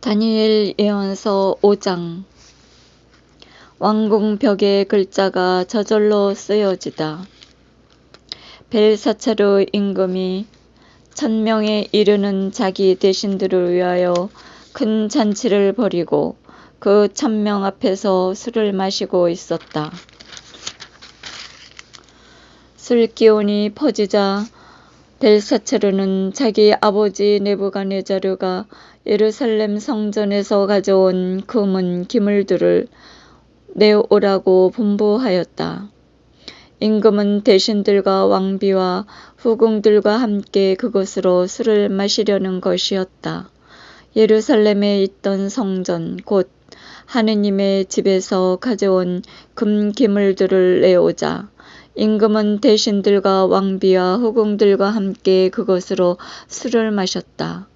다니엘 예언서 5장. 왕궁 벽에 글자가 저절로 쓰여지다. 벨사차르 임금이 1000명에 이르는 자기 대신들을 위하여 큰 잔치를 벌이고 그 1000명 앞에서 술을 마시고 있었다. 술 기운이 퍼지자 벨사차르는 자기 아버지 느부갓네자르가 예루살렘 성전에서 가져온 금은 기물들을 내오라고 분부하였다. 임금은 대신들과 왕비와 후궁들과 함께 그것으로 술을 마시려는 것이었다. 예루살렘에 있던 성전 곧 하느님의 집에서 가져온 금 기물들을 내오자 임금은 대신들과 왕비와 후궁들과 함께 그것으로 술을 마셨다.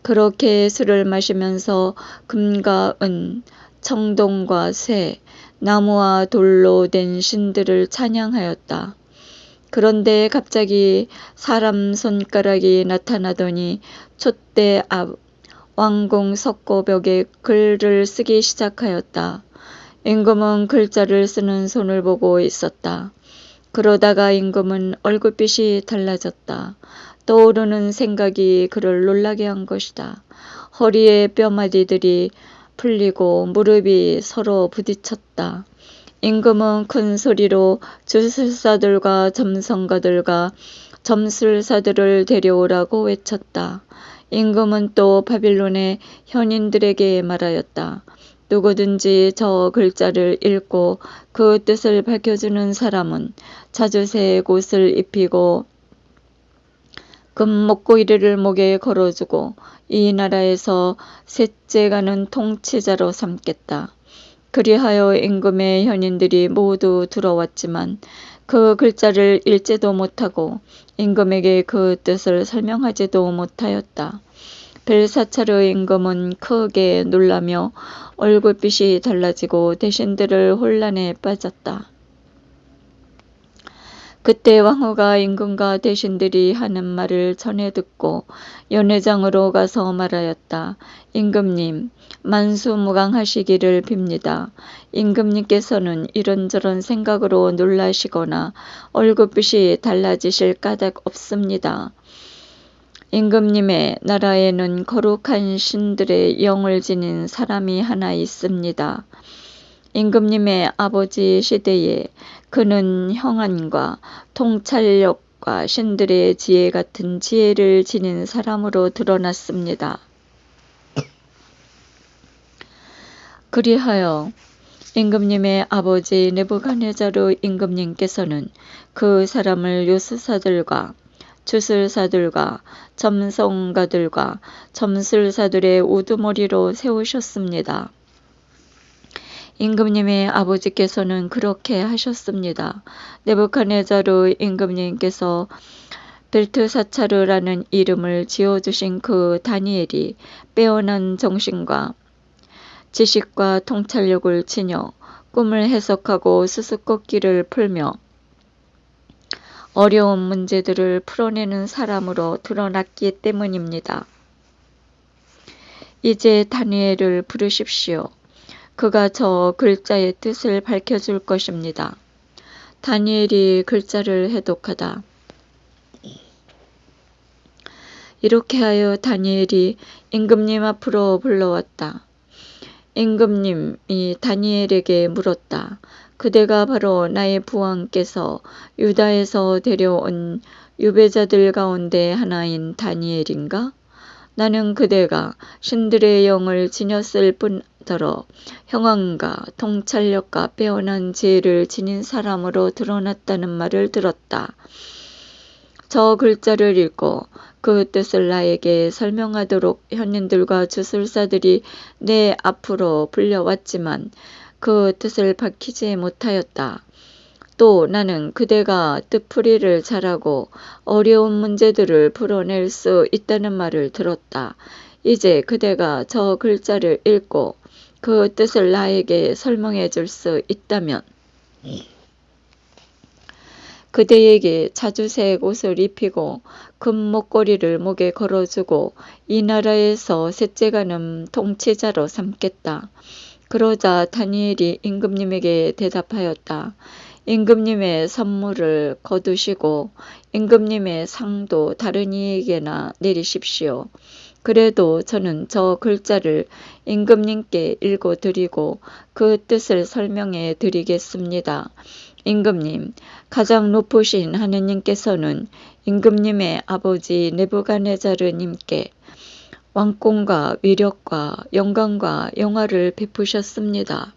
그렇게 술을 마시면서 금과 은, 청동과 쇠, 나무와 돌로 된 신들을 찬양하였다. 그런데 갑자기 사람 손가락이 나타나더니 촛대 앞 왕궁 석고벽에 글을 쓰기 시작하였다. 임금은 글자를 쓰는 손을 보고 있었다. 그러다가 임금은 얼굴빛이 달라졌다. 떠오르는 생각이 그를 놀라게 한 것이다. 허리에 뼈마디들이 풀리고 무릎이 서로 부딪혔다. 임금은 큰 소리로 주술사들과 점성가들과 점술사들을 데려오라고 외쳤다. 임금은 또 바빌론의 현인들에게 말하였다. 누구든지 저 글자를 읽고 그 뜻을 밝혀주는 사람은 자주색 옷을 입히고 금 목걸이를 목에 걸어주고 이 나라에서 셋째 가는 통치자로 삼겠다. 그리하여 임금의 현인들이 모두 들어왔지만 그 글자를 읽지도 못하고 임금에게 그 뜻을 설명하지도 못하였다. 벨사차르 임금은 크게 놀라며 얼굴빛이 달라지고 대신들을 혼란에 빠졌다. 그때 왕후가 임금과 대신들이 하는 말을 전해 듣고 연회장으로 가서 말하였다. 임금님, 만수무강하시기를 빕니다. 임금님께서는 이런저런 생각으로 놀라시거나 얼굴빛이 달라지실 까닭 없습니다. 임금님의 나라에는 거룩한 신들의 영을 지닌 사람이 하나 있습니다. 임금님의 아버지 시대에 그는 형안과 통찰력과 신들의 지혜 같은 지혜를 지닌 사람으로 드러났습니다. 그리하여 임금님의 아버지 느부갓네자르 임금님께서는 그 사람을 요술사들과 주술사들과 점성가들과 점술사들의 우두머리로 세우셨습니다. 임금님의 아버지께서는 그렇게 하셨습니다. 느부갓네자르 임금님께서 벨트사차르라는 이름을 지어주신 그 다니엘이 빼어난 정신과 지식과 통찰력을 지녀 꿈을 해석하고 수수께끼를 풀며 어려운 문제들을 풀어내는 사람으로 드러났기 때문입니다. 이제 다니엘을 부르십시오. 그가 저 글자의 뜻을 밝혀줄 것입니다. 다니엘이 글자를 해독하다. 이렇게 하여 다니엘이 임금님 앞으로 불러왔다. 임금님이 다니엘에게 물었다. 그대가 바로 나의 부왕께서 유다에서 데려온 유배자들 가운데 하나인 다니엘인가? 나는 그대가 신들의 영을 지녔을 뿐더러 형안과 통찰력과 빼어난 지혜를 지닌 사람으로 드러났다는 말을 들었다. 저 글자를 읽고 그 뜻을 나에게 설명하도록 현인들과 주술사들이 내 앞으로 불려왔지만 그 뜻을 밝히지 못하였다. 또 나는 그대가 뜻풀이를 잘하고 어려운 문제들을 풀어낼 수 있다는 말을 들었다. 이제 그대가 저 글자를 읽고 그 뜻을 나에게 설명해 줄 수 있다면 그대에게 자주색 옷을 입히고 금 목걸이를 목에 걸어주고 이 나라에서 셋째가는 통치자로 삼겠다. 그러자 다니엘이 임금님에게 대답하였다. 임금님의 선물을 거두시고 임금님의 상도 다른 이에게나 내리십시오. 그래도 저는 저 글자를 임금님께 읽어드리고 그 뜻을 설명해 드리겠습니다. 임금님, 가장 높으신 하느님께서는 임금님의 아버지 느부갓네자르님께 왕권과 위력과 영광과 영화를 베푸셨습니다.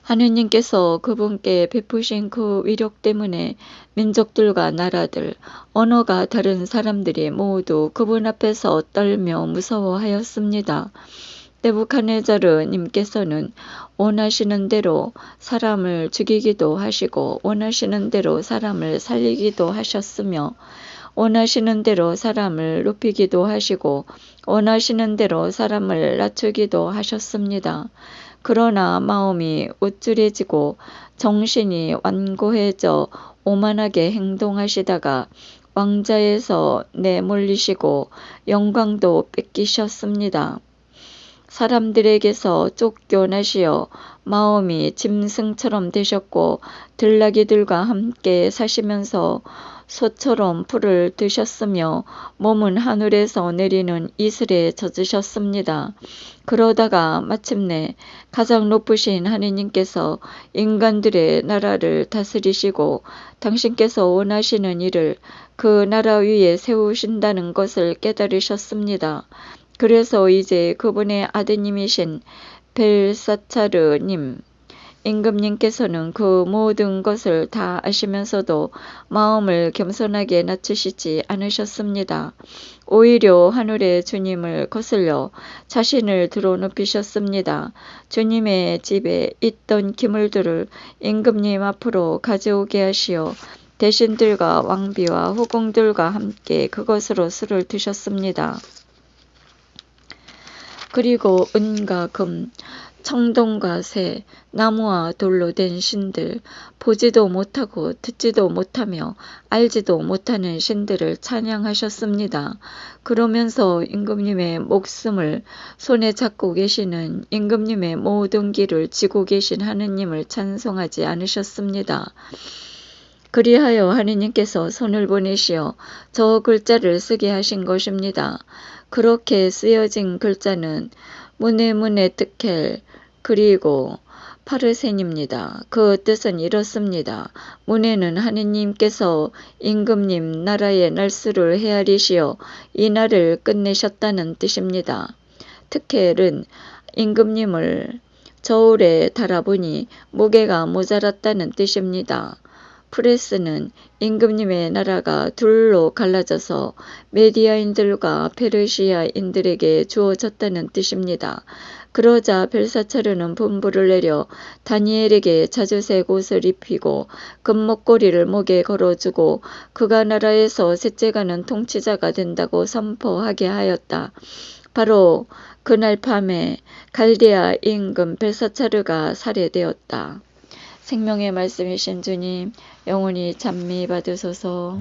하느님께서 그분께 베푸신 그 위력 때문에 민족들과 나라들, 언어가 다른 사람들이 모두 그분 앞에서 떨며 무서워하였습니다. 느부갓네자르 님께서는 원하시는 대로 사람을 죽이기도 하시고 원하시는 대로 사람을 살리기도 하셨으며 원하시는 대로 사람을 높이기도 하시고 원하시는 대로 사람을 낮추기도 하셨습니다. 그러나 마음이 우쭐해지고 정신이 완고해져 오만하게 행동하시다가 왕자에서 내몰리시고 영광도 뺏기셨습니다. 사람들에게서 쫓겨나시어 마음이 짐승처럼 되셨고 들나귀들과 함께 사시면서 소처럼 풀을 드셨으며 몸은 하늘에서 내리는 이슬에 젖으셨습니다. 그러다가 마침내 가장 높으신 하느님께서 인간들의 나라를 다스리시고 당신께서 원하시는 일을 그 나라 위에 세우신다는 것을 깨달으셨습니다. 그래서 이제 그분의 아드님이신 벨사차르님, 임금님께서는 그 모든 것을 다 아시면서도 마음을 겸손하게 낮추시지 않으셨습니다. 오히려 하늘의 주님을 거슬려 자신을 드러눕히셨습니다. 주님의 집에 있던 기물들을 임금님 앞으로 가져오게 하시어 대신들과 왕비와 후궁들과 함께 그것으로 술을 드셨습니다. 그리고 은과 금, 청동과 새, 나무와 돌로 된 신들, 보지도 못하고 듣지도 못하며 알지도 못하는 신들을 찬양하셨습니다. 그러면서 임금님의 목숨을 손에 잡고 계시는 임금님의 모든 길을 지고 계신 하느님을 찬송하지 않으셨습니다. 그리하여 하느님께서 손을 보내시어 저 글자를 쓰게 하신 것입니다. 그렇게 쓰여진 글자는 문에 특헬 그리고 파르센입니다. 그 뜻은 이렇습니다. 문에는 하느님께서 임금님 나라의 날수를 헤아리시어 이 날을 끝내셨다는 뜻입니다. 특헬은 임금님을 저울에 달아보니 무게가 모자랐다는 뜻입니다. 프레스는 임금님의 나라가 둘로 갈라져서 메디아인들과 페르시아인들에게 주어졌다는 뜻입니다. 그러자 벨사차르는 분부를 내려 다니엘에게 자주색 옷을 입히고 금목걸이를 목에 걸어주고 그가 나라에서 셋째가는 통치자가 된다고 선포하게 하였다. 바로 그날 밤에 갈대아 임금 벨사차르가 살해되었다. 생명의 말씀이신 주님, 영원히 찬미 받으소서.